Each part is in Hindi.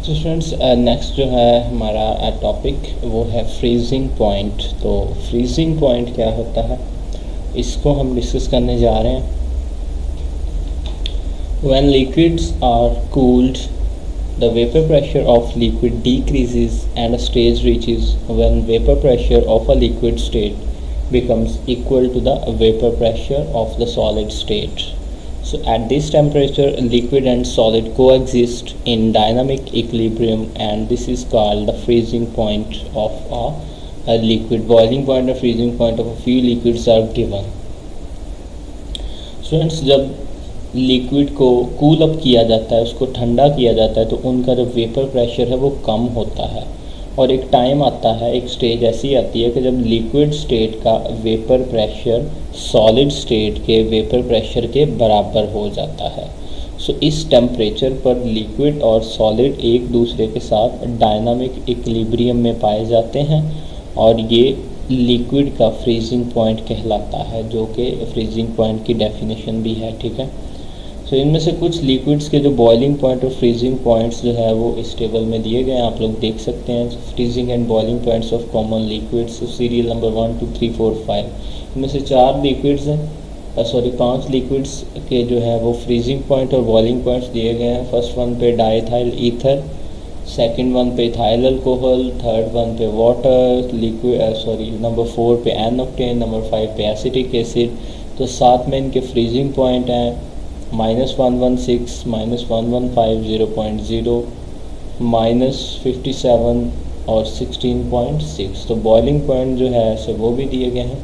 तो स्टूडेंट्स नेक्स्ट जो है हमारा टॉपिक वो है फ्रीजिंग पॉइंट। तो फ्रीजिंग पॉइंट क्या होता है इसको हम डिस्कस करने जा रहे हैं। When liquids are cooled the vapor pressure of liquid decreases and a stage reaches when vapor pressure of a liquid state becomes equal to the vapor pressure of the solid state. So at this temperature liquid and solid coexist in dynamic equilibrium and this is called the freezing point of a liquid. Boiling point or freezing point of a few liquids are given. Students, जब लिक्विड को कूल अप किया जाता है, उसको ठंडा किया जाता है, तो उनका जो वेपर प्रेशर है वो कम होता है और एक टाइम आता है, एक स्टेज ऐसी आती है कि जब लिक्विड स्टेट का वेपर प्रेशर सॉलिड स्टेट के वेपर प्रेशर के बराबर हो जाता है। सो इस टेम्परेचर पर लिक्विड और सॉलिड एक दूसरे के साथ डायनामिक इक्विलिब्रियम में पाए जाते हैं और ये लिक्विड का फ्रीजिंग पॉइंट कहलाता है, जो कि फ्रीजिंग पॉइंट की डेफिनेशन भी है। ठीक है, तो इनमें से कुछ लिक्विड्स के जो बॉइलिंग पॉइंट और फ्रीजिंग पॉइंट्स जो है वो इस टेबल में दिए गए हैं, आप लोग देख सकते हैं। Freezing and boiling points of common liquids, serial number 1 2 3 4 5। इनमें से 4 लिक्विड्स हैं, 5 लिक्विड्स के जो है वो फ्रीजिंग पॉइंट और बॉइलिंग पॉइंट्स दिए गए हैं। फर्स्ट वन पे डाइथाइल ईथर, सेकंड वन पे इथाइल अल्कोहल, थर्ड वन पे वाटर लिक्विड नंबर 4 पे एन ऑक्टेन, नंबर 5 पे एसिटिक एसिड। तो साथ में इनके फ्रीजिंग पॉइंट हैं -116, -115, 0.0, -57 और 16.6। तो बॉइलिंग पॉइंट जो है ऐसे वो भी दिए गए हैं।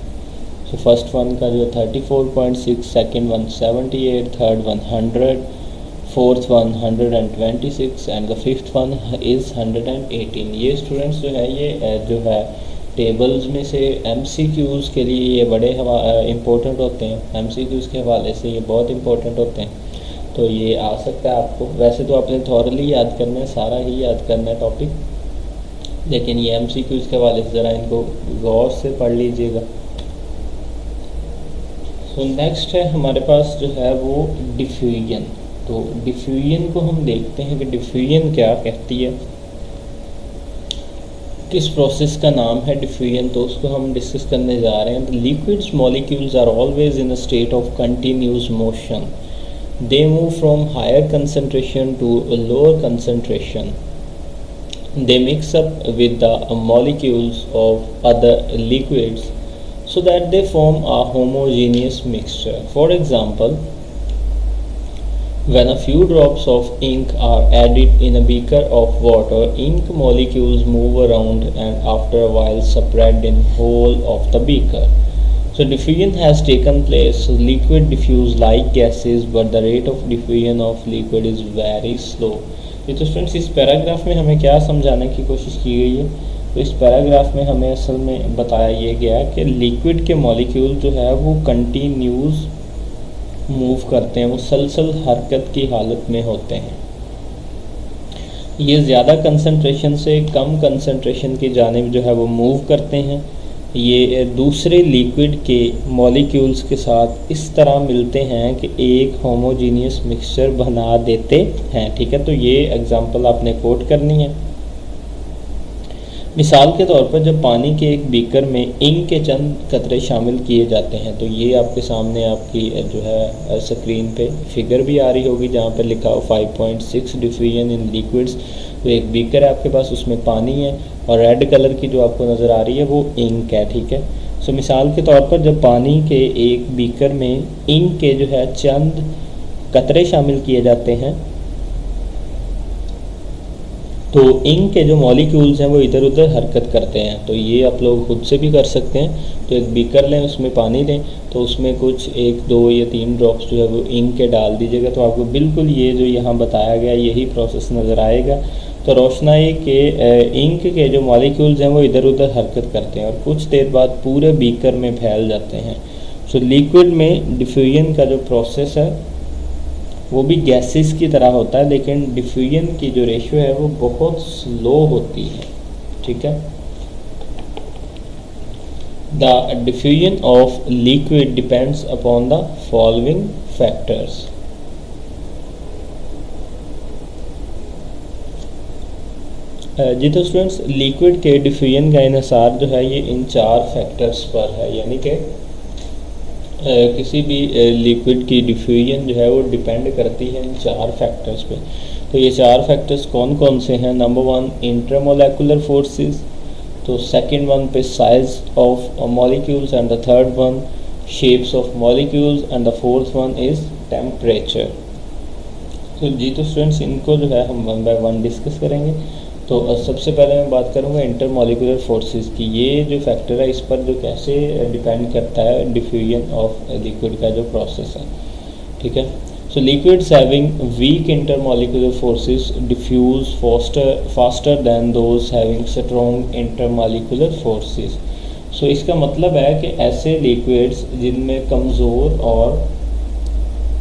तो फर्स्ट वन का जो 34.6, second one 78, third one 100, fourth one 126 and the fifth one is 118। ये स्टूडेंट्स जो है ये जो है टेबल्स में से MCQs के लिए ये बड़े इम्पोर्टेंट होते हैं। MCQs के हवाले से ये बहुत इम्पोर्टेंट होते हैं, तो ये आ सकता है आपको। वैसे तो आपने थॉरली याद करना है, सारा ही याद करना है टॉपिक, लेकिन ये MCQs के हवाले से ज़रा इनको गौर से पढ़ लीजिएगा। तो नेक्स्ट है हमारे पास जो है वो डिफ्यूजन। तो डिफ्यूजन को हम देखते हैं कि डिफ्यूजन क्या कहती है, किस प्रोसेस का नाम है डिफ्यूजन, तो उसको हम डिस्कस करने जा रहे हैं। The liquids molecules are always in a state of continuous motion. They move from higher concentration to lower concentration. They mix up with the molecules of other liquids so that they form a homogeneous mixture. For example, when a few drops of ink are added in a beaker of water, ink molecules move around and after a while spread in whole of the beaker. So diffusion has taken place. So liquid diffuse like gases, but the rate of diffusion of liquid is very slow. ये तो स्टूडेंट्स इस पैराग्राफ में हमें क्या समझाने की कोशिश की गई है, तो इस पैराग्राफ में हमें असल में बताया ये गया है कि लिक्विड के मॉलिक्यूल जो है वो कंटिन्यूस मूव करते हैं, वो सलसल हरकत की हालत में होते हैं। ये ज़्यादा कंसंट्रेशन से कम कंसंट्रेशन की जानिब जो है वो मूव करते हैं। ये दूसरे लिक्विड के मॉलिक्यूल्स के साथ इस तरह मिलते हैं कि एक होमोजीनियस मिक्सचर बना देते हैं। ठीक है, तो ये एग्जांपल आपने कोट करनी है। मिसाल के तौर पर जब पानी के एक बीकर में इंक के चंद कतरे शामिल किए जाते हैं, तो ये आपके सामने आपकी जो है स्क्रीन पे फिगर भी आ रही होगी जहाँ पर लिखा हो 5.6 डिफ्यूजन इन लिक्विड्स। तो एक बीकर है आपके पास, उसमें पानी है और रेड कलर की जो आपको नज़र आ रही है वो इंक है। ठीक है, सो मिसाल के तौर पर जब पानी के एक बीकर में इंक के जो है चंद कतरे शामिल किए जाते हैं, तो इंक के जो मॉलिक्यूल्स हैं वो इधर उधर हरकत करते हैं। तो ये आप लोग खुद से भी कर सकते हैं। तो एक बीकर लें, उसमें पानी लें, तो उसमें कुछ 1 2 या 3 ड्रॉप्स जो है वो इंक के डाल दीजिएगा, तो आपको बिल्कुल ये जो यहाँ बताया गया यही प्रोसेस नज़र आएगा। तो रोशनाई के इंक के जो मॉलिक्यूल्स हैं वो इधर उधर हरकत करते हैं और कुछ देर बाद पूरे बीकर में फैल जाते हैं। सो लिक्विड में डिफ्यूजन का जो प्रोसेस है वो भी गैसेस की तरह होता है, लेकिन डिफ्यूजन की जो रेशियो है वो बहुत स्लो होती है। ठीक है, the diffusion of liquid depends upon the following factors. जी तो स्टूडेंट्स, लिक्विड के डिफ्यूजन का इन्हिसार जो है ये इन 4 फैक्टर्स पर है, यानी कि किसी भी लिक्विड की डिफ्यूजन जो है वो डिपेंड करती है इन 4 फैक्टर्स पे। तो ये 4 फैक्टर्स कौन कौन से हैं? नंबर 1 इंटरमोलेकुलर फोर्सेस, तो सेकंड वन पे size of molecules, and the third one shapes of molecules, and the fourth one is temperature. तो जी तो स्टूडेंट्स, इनको जो है हम 1 बाय 1 डिस्कस करेंगे। तो सबसे पहले मैं बात करूँगा इंटरमॉलिक्यूलर फोर्सेस की। ये जो फैक्टर है इस पर जो कैसे डिपेंड करता है डिफ्यूजन ऑफ लिक्विड का जो प्रोसेस है, ठीक है। So liquids having weak intermolecular forces diffuse faster than those having strong intermolecular forces. So इसका मतलब है कि ऐसे लिक्विड्स जिनमें कमज़ोर और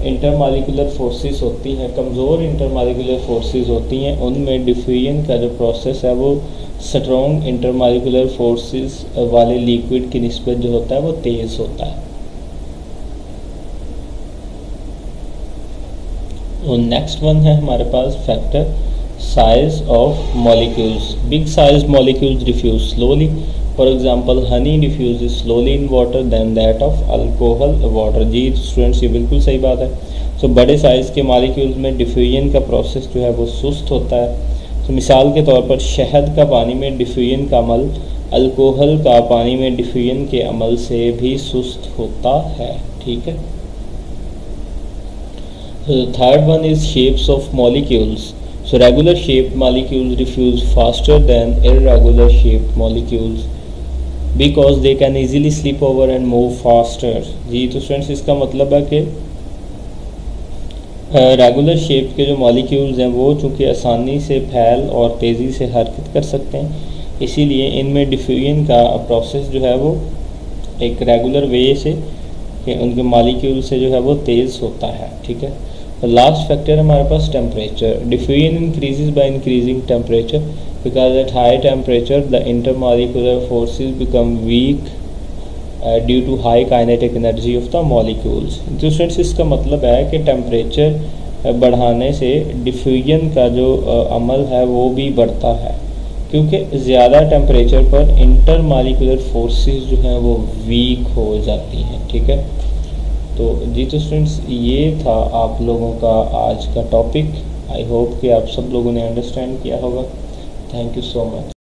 इंटरमॉलिक्यूलर फोर्सेस होती हैं, कमज़ोर इंटरमॉलिक्यूलर फोर्सेस होती हैं, उनमें डिफ्यूजन का जो प्रोसेस है वो स्ट्रॉन्ग इंटरमॉलिक्यूलर फोर्सेस वाले लिक्विड की निस्बत जो होता है वो तेज़ होता है। और नेक्स्ट वन है हमारे पास factor size of molecules. Big size molecules diffuse slowly, for example honey diffuses slowly in water than that of alcohol water. जी स्टूडेंट्स, ये बिल्कुल सही बात है। सो बड़े साइज़ के मॉलिक्यूल्स में डिफ्यूजन का प्रोसेस जो है वो सुस्त होता है। तो मिसाल के तौर पर शहद का पानी में डिफ्यूजन का अमल अल्कोहल का पानी में डिफ्यूजन के अमल से भी सुस्त होता है, ठीक है। Third one is shapes of molecules. So regular shaped molecules diffuse faster than irregular shaped molecules because they can easily slip over and move faster। जी तो स्टूडेंट्स, इसका मतलब है कि रेगुलर शेप के जो मॉलिक्यूल्स हैं वो चूँकि आसानी से फैल और तेज़ी से हरकत कर सकते हैं, इसीलिए इनमें डिफ्यूजन का प्रोसेस जो है वो एक रेगुलर वे से कि उनके मॉलिक्यूल से जो है वो तेज़ होता है, ठीक है। लास्ट फैक्टर हमारे पास temperature. Diffusion increases by increasing temperature because at high temperature the intermolecular forces become weak due to high kinetic energy of the molecules. तो स्टूडेंट्स, इसका मतलब है कि टेम्परेचर बढ़ाने से डिफ्यूजन का जो अमल है वो भी बढ़ता है, क्योंकि ज़्यादा टेम्परेचर पर इंटरमॉलिक्यूलर फोर्सेस जो हैं वो वीक हो जाती हैं, ठीक है। तो जी तो स्टूडेंट्स, ये था आप लोगों का आज का टॉपिक। आई होप कि आप सब लोगों ने अंडरस्टैंड किया होगा। Thank you so much.